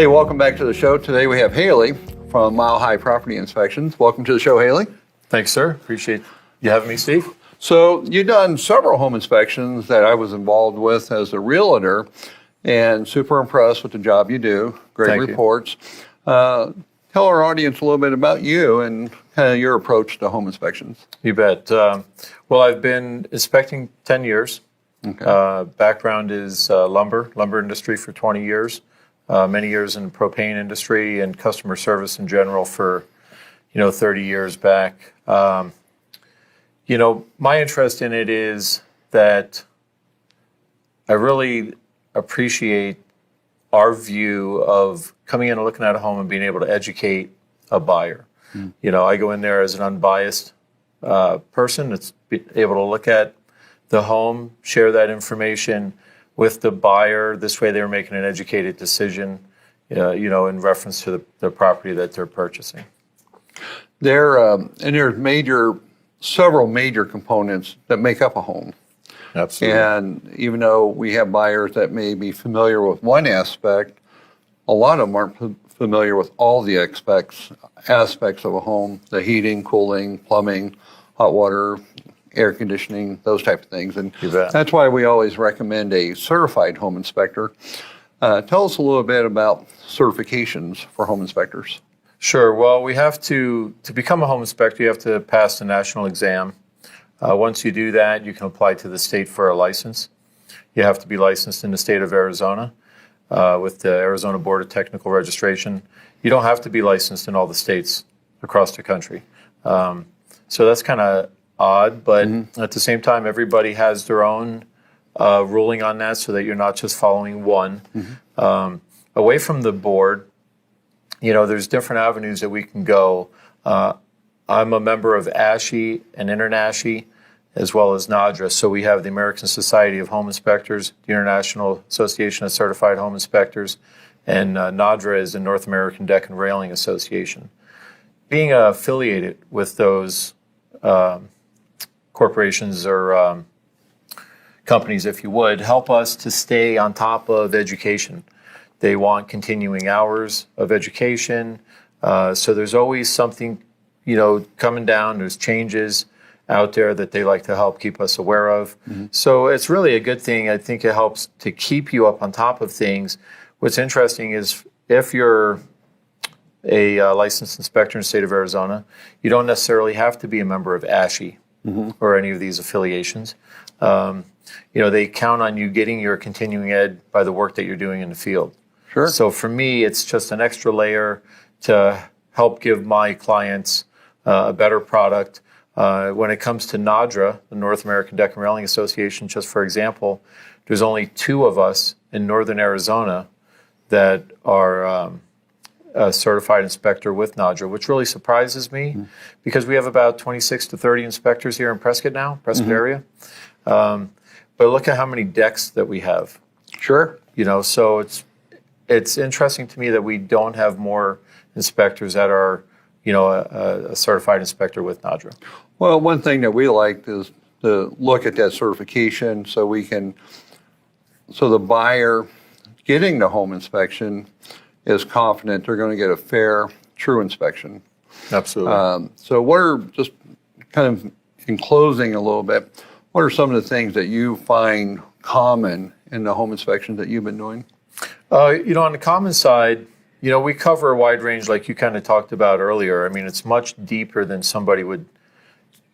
Hey, welcome back to the show. Today we have Haley from Mile High Property Inspections. Welcome to the show, Haley. Thanks, sir. Appreciate you having me, Steve. So you've done several home inspections that I was involved with as a realtor, and super impressed with the job you do. Great Thank you. reports. Tell our audience a little bit about you and kind of your approach to home inspections. You bet. Well, I've been inspecting 10 years. Okay. Background is lumber industry for 20 years. Many years in the propane industry and customer service in general for, 30 years back. My interest in it is that I really appreciate our view of coming in and looking at a home and being able to educate a buyer. I go in there as an unbiased person that's able to look at the home, share that information with the buyer. This way they're making an educated decision, in reference to the property that they're purchasing. There's several major components that make up a home. Absolutely. And even though we have buyers that may be familiar with one aspect, a lot of them aren't familiar with all the aspects of a home: the heating, cooling, plumbing, hot water, air conditioning, those type of things. And You bet. that's why we always recommend a certified home inspector. Tell us a little bit about certifications for home inspectors. Sure. Well, we have to become a home inspector, you have to pass the national exam. Once you do that, you can apply to the state for a license. You have to be licensed in the state of Arizona with the Arizona Board of Technical Registration. You don't have to be licensed in all the states across the country. So that's kind of odd, but at the same time, everybody has their own ruling on that so that you're not just following one. Away from the board, there's different avenues that we can go. I'm a member of ASHI and INTERNASHI, as well as NADRA. So we have the American Society of Home Inspectors, the International Association of Certified Home Inspectors, and NADRA is the North American Deck and Railing Association. Being affiliated with those corporations or companies, if you would, help us to stay on top of education. They want continuing hours of education. So there's always something, coming down. There's changes out there that they like to help keep us aware of. So it's really a good thing. I think it helps to keep you up on top of things. What's interesting is if you're a licensed inspector in the state of Arizona, you don't necessarily have to be a member of ASHI or any of these affiliations. They count on you getting your continuing ed by the work that you're doing in the field. Sure. So for me, it's just an extra layer to help give my clients a better product. When it comes to NADRA, the North American Deck and Railing Association, just for example, there's only 2 of us in northern Arizona that are a certified inspector with NADRA, which really surprises me because we have about 26 to 30 inspectors here in Prescott area. But look at how many decks that we have. Sure. So it's interesting to me that we don't have more inspectors that are, a certified inspector with NADRA. Well, one thing that we like is to look at that certification so the buyer getting the home inspection is confident they're going to get a fair, true inspection. Absolutely. So what are, just kind of in closing a little bit, what are some of the things that you find common in the home inspections that you've been doing? On the common side, we cover a wide range like you kind of talked about earlier. I mean, it's much deeper than somebody would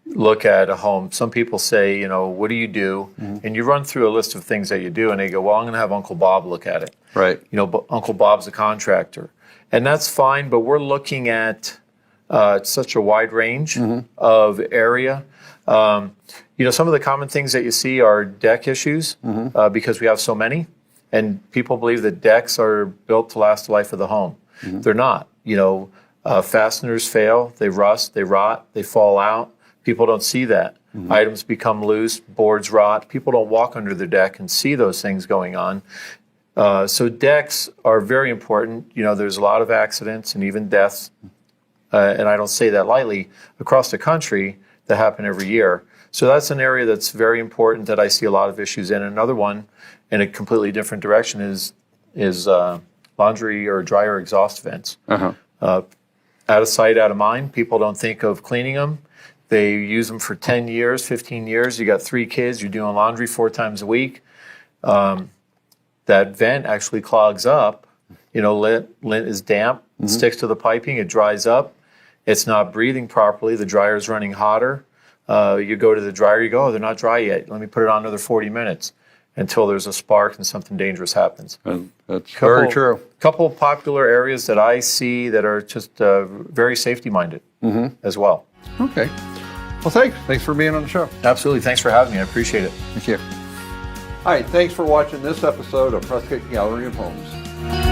look at a home. Some people say, what do you do? And you run through a list of things that you do, and they go, well, I'm going to have Uncle Bob look at it. Right. Uncle Bob's a contractor. And that's fine, but we're looking at such a wide range of area. Some of the common things that you see are deck issues because we have so many. And people believe that decks are built to last the life of the home. They're not. Fasteners fail, they rust, they rot, they fall out. People don't see that. Items become loose, boards rot. People don't walk under the deck and see those things going on. So decks are very important. There's a lot of accidents and even deaths, and I don't say that lightly, across the country that happen every year. So that's an area that's very important that I see a lot of issues in. Another one in a completely different direction is laundry or dryer exhaust vents. Uh-huh. Out of sight, out of mind. People don't think of cleaning them. They use them for 10 years, 15 years. You got 3 kids, you're doing laundry 4 times a week. That vent actually clogs up. You know, lint is damp, it sticks to the piping, it dries up. It's not breathing properly. The dryer's running hotter. You go to the dryer, you go, oh, they're not dry yet. Let me put it on another 40 minutes until there's a spark and something dangerous happens. And that's very true. A couple of popular areas that I see that are just very safety-minded as well. Okay. Well, thanks. Thanks for being on the show. Absolutely. Thanks for having me. I appreciate it. Thank you. All right. Thanks for watching this episode of Prescott Gallery of Homes.